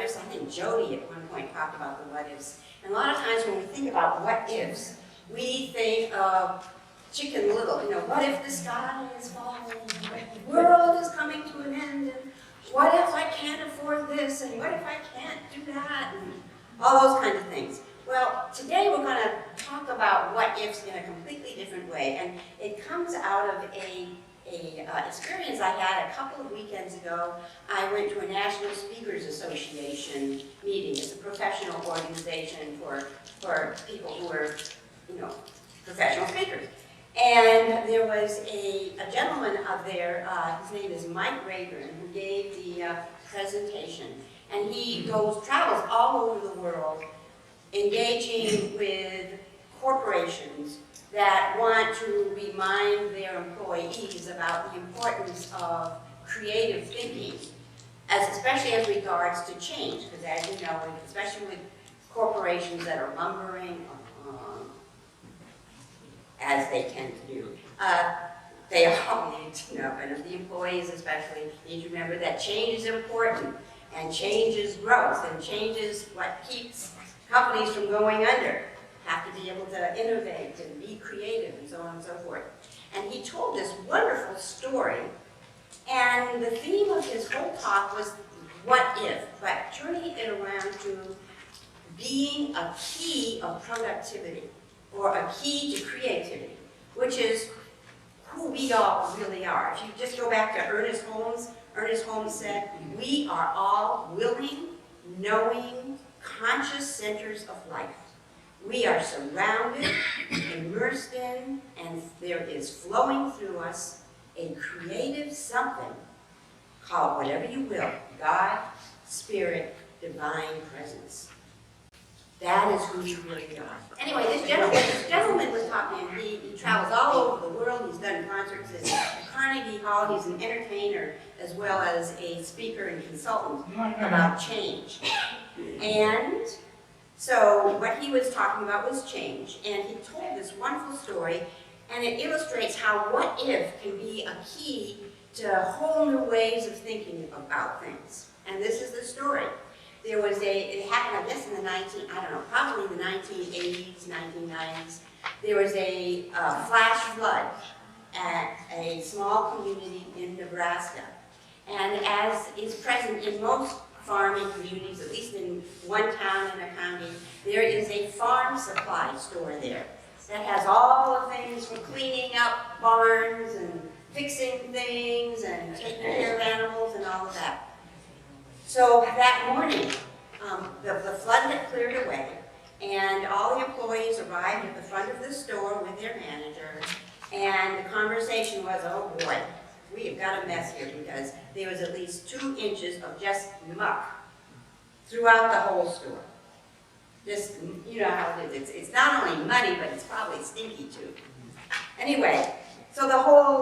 what ifs. I think Jody at one point talked about the what ifs. And a lot of times when we think about what ifs, we think of Chicken Little. You know, what if the sky is falling? The world is coming to an end. And what if I can't afford this? And what if I can't do that? And all those kinds of things. Well, today we're going to talk about what ifs in a completely different way. And it comes out of a experience I had a couple of weekends ago. I went to a National Speakers Association meeting. It's a professional organization for people who are, you know, professional speakers. And there was a gentleman up there, his name is Mike Rayburn, who gave the presentation. And he travels all over the world engaging with corporations that want to remind their employees about the importance of creative thinking, especially as regards to change, because as you know, especially with corporations that are lumbering, as they tend to do, they all need to know, and the employees especially need to remember that change is important, and change is growth, and change is what keeps companies from going under. Have to be able to innovate and be creative and so on and so forth. And he told this wonderful story, and the theme of his whole talk was what if, but turning it around to being a key of productivity or a key to creativity, which is who we all really are. If you just go back to Ernest Holmes said, we are all willing, knowing, conscious centers of life. We are surrounded, immersed in, and there is flowing through us a creative something, call it whatever you will, God, Spirit, Divine Presence. That is who you really are. Anyway, this gentleman was talking, he travels all over the world, he's done concerts at Carnegie Hall, he's an entertainer as well as a speaker and consultant about change. And so what he was talking about was change, and he told this wonderful story, and it illustrates how what if can be a key to whole new ways of thinking about things. And this is the story. There was it happened, I guess, in the probably the 1980s, 1990s. There was a flash flood at a small community in Nebraska. And as is present in most farming communities, at least in one town in a county, there is a farm supply store there that has all the things from cleaning up barns and fixing things and taking care of animals and all of that. So that morning, the flood had cleared away, and all the employees arrived at the front of the store with their manager, and the conversation was, oh boy, we have got a mess here, because there was at least 2 inches of just muck throughout the whole store. Just, you know how it is. It's not only muddy, but it's probably stinky too. Anyway, so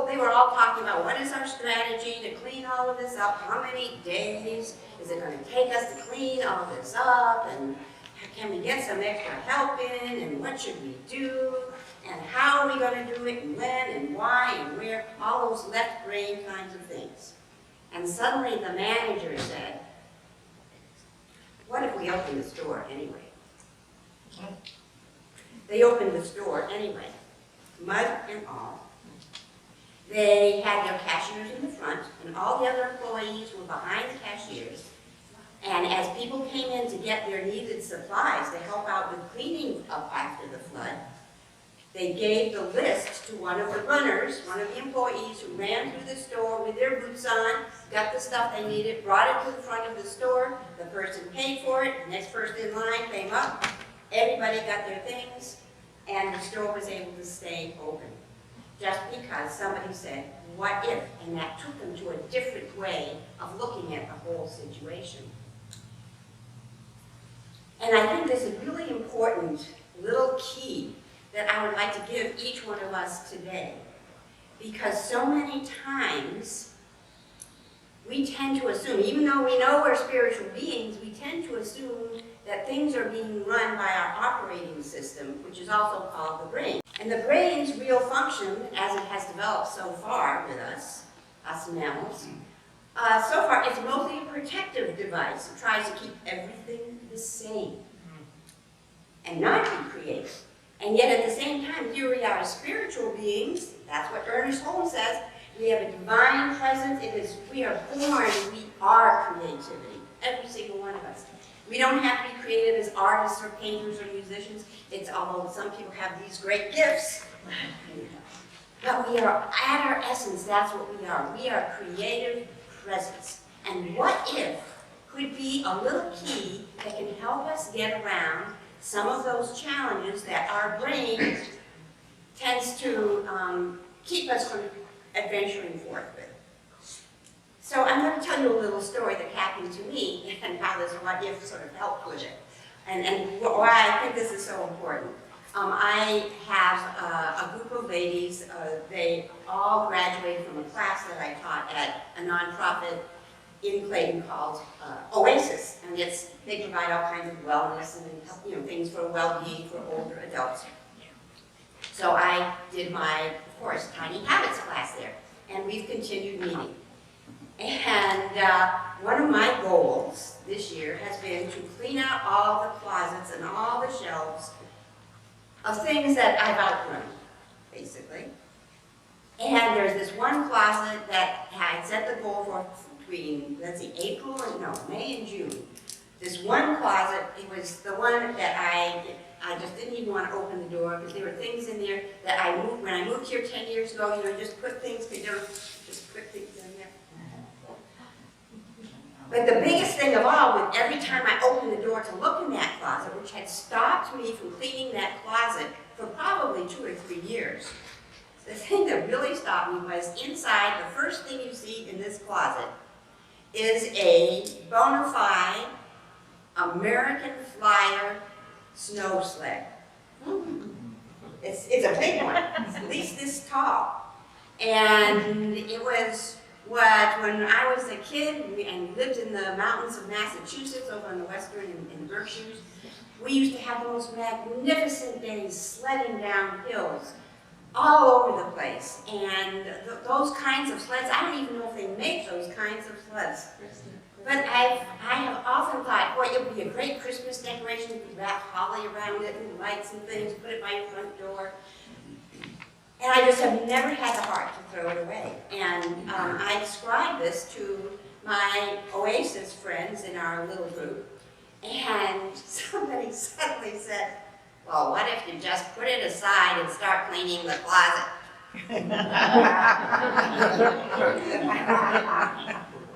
they were all talking about what is our strategy to clean all of this up? How many days is it going to take us to clean all this up? And can we get some extra help in? And what should we do? And how are we going to do it? And when? And why? And where? All those left brain kinds of things. And suddenly the manager said, what if we open the store anyway? They opened the store anyway, mud and all. They had their cashiers in the front, and all the other employees were behind the cashiers. And as people came in to get their needed supplies to help out with cleaning up after the flood, they gave the list to one of the runners, one of the employees who ran through the store with their boots on, got the stuff they needed, brought it to the front of the store, the person paid for it, the next person in line came up, everybody got their things, and the store was able to stay open. Just because somebody said, what if? And that took them to a different way of looking at the whole situation. And I think this is a really important little key that I would like to give each one of us today. Because so many times, we tend to assume, even though we know we're spiritual beings, we tend to assume that things are being run by our operating system, which is also called the brain. And the brain's real function, as it has developed so far with us mammals, So far, it's mostly a protective device. It tries to keep everything the same and not be creative. And yet at the same time, here we are as spiritual beings. That's what Ernest Holmes says. We have a divine presence. We are born, we are creativity. Every single one of us. We don't have to be creative as artists or painters or musicians. Although some people have these great gifts. But we are, at our essence, that's what we are. We are creative presence. And what if could be a little key that can help us get around some of those challenges that our brain tends to keep us from adventuring forth with. So I'm going to tell you a little story that happened to me and how this what if sort of helped with it, and why I think this is so important. I have a group of ladies, they all graduated from a class that I taught at a nonprofit in Clayton called Oasis, and they provide all kinds of wellness and things for well-being for older adults. So I did my, of course, Tiny Habits class there, and we've continued meeting. And one of my goals this year has been to clean out all the closets and all the shelves of things that I've outgrown, basically. And there's this one closet that I set the goal for between, let's see, May and June. This one closet, it was the one that I just didn't even want to open the door because there were things in there that I moved, when I moved here 10 years ago, just put things together, just put things in there. But the biggest thing of all was every time I opened the door to look in that closet, which had stopped me from cleaning that closet for probably 2 or 3 years, the thing that really stopped me was inside, the first thing you see in this closet is a bona fide American Flyer snow sled. It's a big one. It's at least this tall. And it was when I was a kid and lived in the mountains of Massachusetts over in the western and Berkshires, we used to have the most magnificent days sledding down hills all over the place. And those kinds of sleds, I don't even know if they make those kinds of sleds. But I have often thought, boy, it would be a great Christmas decoration. You could wrap holly around it and lights and things, put it by your front door. And I just have never had the heart to throw it away. And I described this to my Oasis friends in our little group. And somebody suddenly said, well, what if you just put it aside and start cleaning the closet?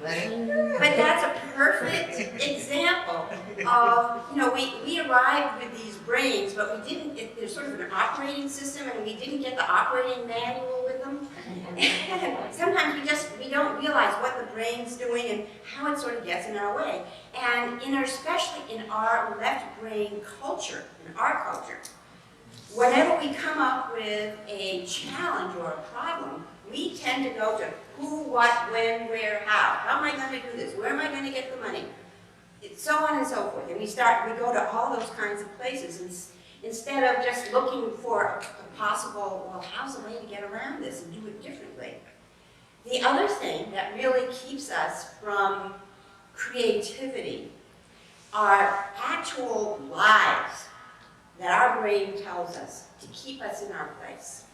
But that's a perfect example of, we arrived with these brains, but we didn't, there's sort of an operating system and we didn't get the operating manual with them. And sometimes we don't realize what the brain's doing and how it sort of gets in our way. And especially in our left brain culture, in our culture, whenever we come up with a challenge or a problem, we tend to go to who, what, when, where, how. How am I going to do this? Where am I going to get the money? So on and so forth. And we go to all those kinds of places instead of just looking for a possible, well, how's the way to get around this and do it differently? The other thing that really keeps us from creativity are actual lies that our brain tells us to keep us in our place.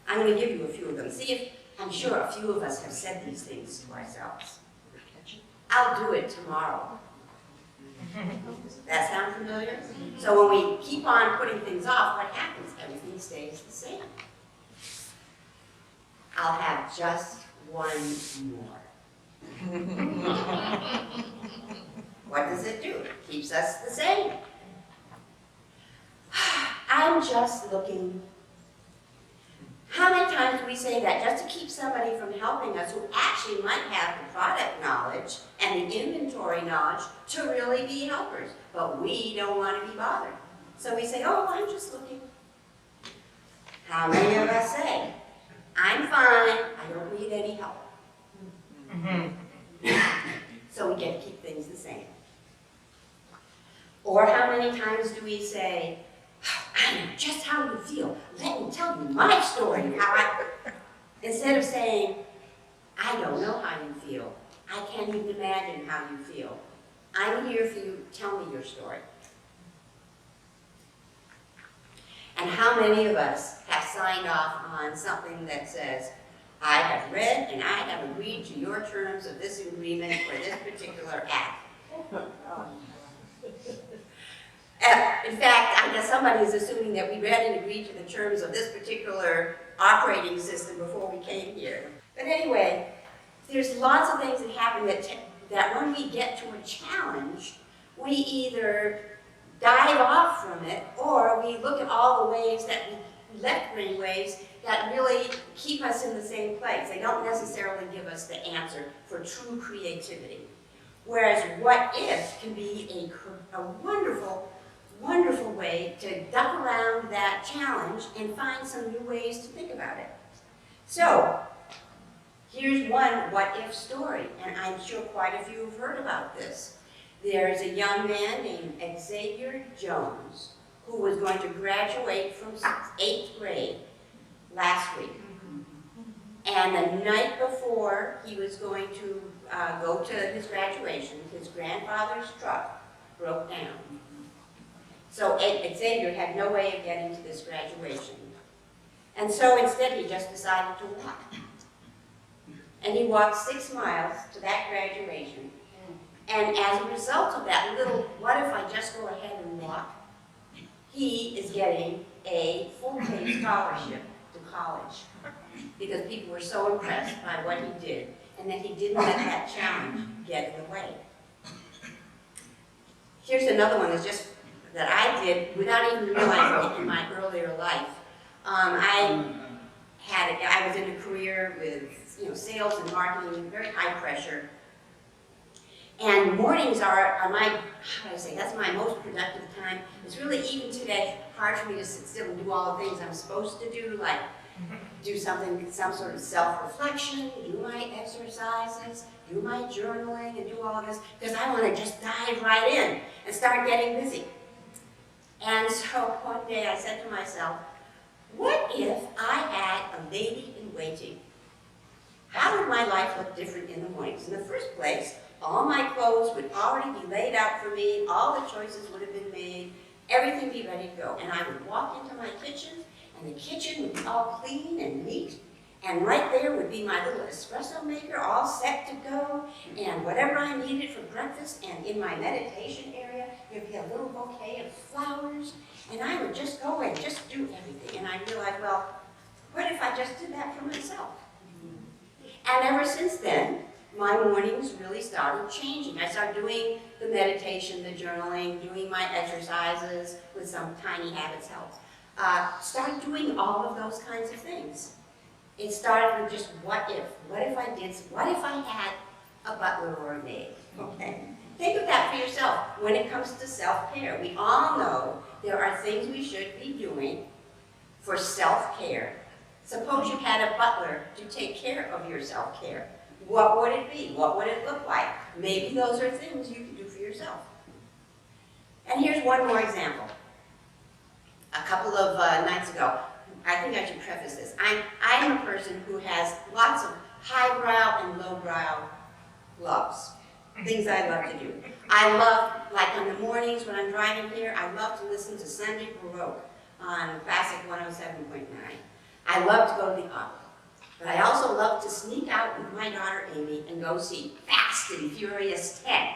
I'm going to give you a few of them. See if, I'm sure a few of us have said these things to ourselves. I'll do it tomorrow. That sound familiar? So when we keep on putting things off, what happens? Everything stays the same. I'll have just one more. What does it do? It keeps us the same. I'm just looking. How many times do we say that just to keep somebody from helping us who actually might have the product knowledge and the inventory knowledge to really be helpers, but we don't want to be bothered. So we say, oh, I'm just looking. How many of us say, I'm fine, I don't need any help? So we get to keep things the same. Or how many times do we say, I know just how you feel. Let me tell you my story. Instead of saying, I don't know how you feel. I can't even imagine how you feel. I'm here for you. Tell me your story. And how many of us have signed off on something that says, I have read and I have agreed to your terms of this agreement for this particular act. In fact, I guess somebody is assuming that we read and agreed to the terms of this particular operating system before we came here. But anyway, there's lots of things that happen that when we get to a challenge, we either dive off from it, or we look at all the ways that we left-brain ways that really keep us in the same place. They don't necessarily give us the answer for true creativity. Whereas what if can be a wonderful, wonderful way to duck around that challenge and find some new ways to think about it. So, here's one what if story, and I'm sure quite a few have heard about this. There's a young man named Xavier Jones who was going to graduate from 8th grade last week. And the night before he was going to go to his graduation, his grandfather's truck broke down. So Xavier had no way of getting to this graduation. And so instead he just decided to walk. And he walked 6 miles to that graduation. And as a result of that little, what if I just go ahead and walk, he is getting a full-pay scholarship to college because people were so impressed by what he did and that he didn't let that challenge get in the way. Here's another one that I did without even realizing it in my earlier life. I was in a career with sales and marketing, very high pressure. And mornings are my, that's my most productive time. It's really, even today, hard for me to sit still and do all the things I'm supposed to do, like do some sort of self-reflection, do my exercises, do my journaling, and do all of this, because I want to just dive right in and start getting busy. And so one day I said to myself, what if I had a lady in waiting? How would my life look different in the mornings? In the first place, all my clothes would already be laid out for me, all the choices would have been made, everything be ready to go. And I would walk into my kitchen, and the kitchen would be all clean and neat, and right there would be my little espresso maker all set to go, and whatever I needed for breakfast, and in my meditation area, there'd be a little bouquet of flowers, and I would just go and just do everything. And I realized, well, what if I just did that for myself? And ever since then, my mornings really started changing. I started doing the meditation, the journaling, doing my exercises with some tiny habits help. Started doing all of those kinds of things. It started with just what if? What if I had a butler or a maid? Okay. Think of that for yourself when it comes to self-care. We all know there are things we should be doing for self-care. Suppose you had a butler to take care of your self-care. What would it be? What would it look like? Maybe those are things you can do for yourself. And here's one more example. A couple of nights ago, I think I should preface this. I'm a person who has lots of highbrow and lowbrow loves, things I love to do. I love, like on the mornings when I'm driving here, I love to listen to Sunday Baroque on Classic 107.9. I love to go to the opera. But I also love to sneak out with my daughter Amy and go see Fast and Furious 10.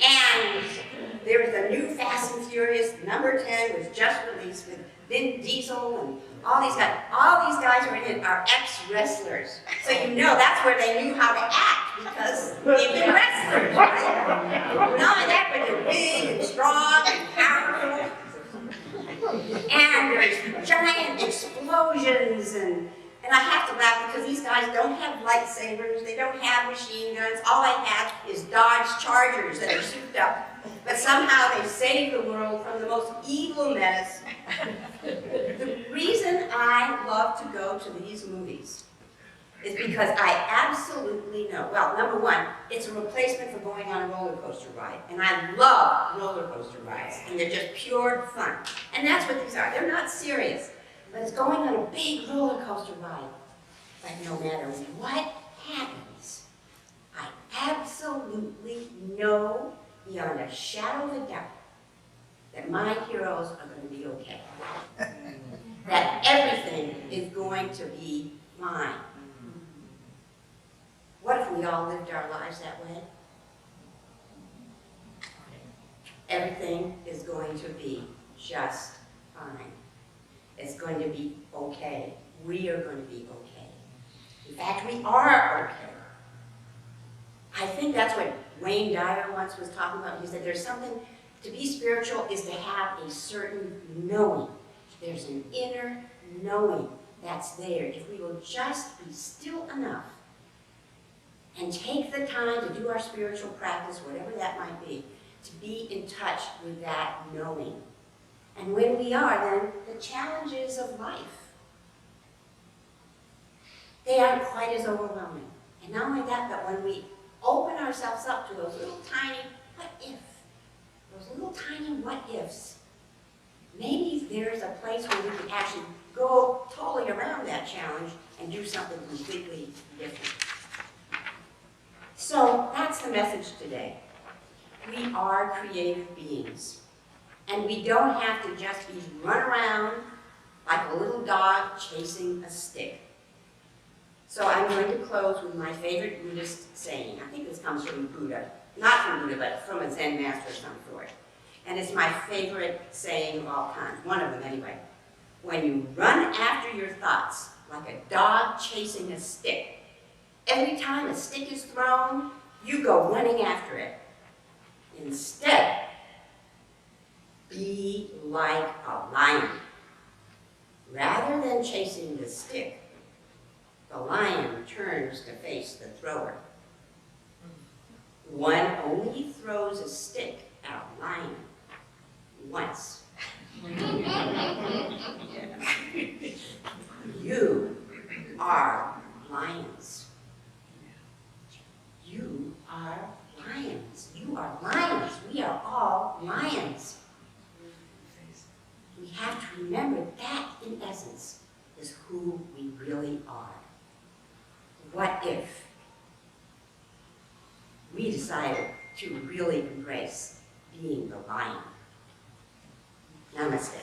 And there is a new Fast and Furious, number 10 was just released with Vin Diesel and all these guys. All these guys are in it are ex-wrestlers. So you know that's where they knew how to act because they've been wrestlers, right? Not only that, but they're big and strong and powerful. And there's giant explosions, and I have to laugh because these guys don't have lightsabers, they don't have machine guns, all they have is Dodge Chargers that are souped up. But somehow they save the world from the most evil menace. The reason I love to go to these movies is because I absolutely know, well, number one, it's a replacement for going on a roller coaster ride. And I love roller coaster rides, and they're just pure fun. And that's what these are. They're not serious, but it's going on a big roller coaster ride. But no matter what happens, I absolutely know beyond a shadow of a doubt that my heroes are going to be okay. That everything is going to be fine. What if we all lived our lives that way? Everything is going to be just fine. It's going to be okay. We are going to be okay. In fact, we are okay. I think that's what Wayne Dyer once was talking about. He said there's something, to be spiritual is to have a certain knowing. There's an inner knowing that's there. If we will just be still enough and take the time to do our spiritual practice, whatever that might be, to be in touch with that knowing. And when we are, then the challenges of life, they aren't quite as overwhelming. And not only that, but when we open ourselves up to those little tiny what if, those little tiny what ifs, maybe there's a place where we can actually go totally around that challenge and do something completely different. So that's the message today. We are creative beings. And we don't have to just be run around like a little dog chasing a stick. So I'm going to close with my favorite Buddhist saying. I think this comes from Buddha. Not from Buddha, but from a Zen master of some sort. And it's my favorite saying of all time. One of them anyway. When you run after your thoughts like a dog chasing a stick, every time a stick is thrown, you go running after it. Instead, be like a lion. Rather than chasing the stick, the lion turns to face the thrower. One only throws a stick at a lion once. You are lions. You are lions. You are lions. We are all lions. We have to remember that, in essence, is who we really are. What if we decided to really embrace being the lion? Namaste.